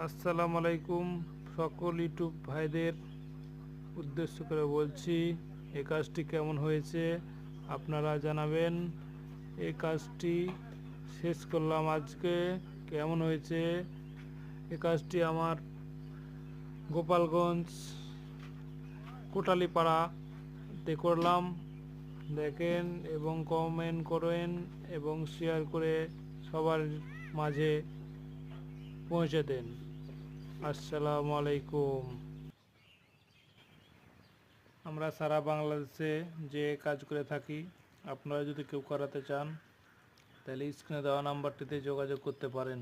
আসসালামু আলাইকুম। সকল ইউটিউব ভাইদের উদ্দেশ্য করে বলছি, এই কাজটি কেমন হয়েছে আপনারা জানাবেন। এই কাজটি শেষ করলাম আজকে। কেমন হয়েছে এই কাজটি আমার গোপালগঞ্জ কোটালীপাড়াতে করলাম। দেখেন এবং কমেন্ট করেন এবং শেয়ার করে সবার মাঝে পৌঁছে দেন। আসসালামু আলাইকুম। আমরা সারা বাংলাদেশে যে কাজ করে থাকি, আপনারা যদি কেউ করাতে চান তাহলে স্ক্রিনে দেওয়া নাম্বারটিতে যোগাযোগ করতে পারেন।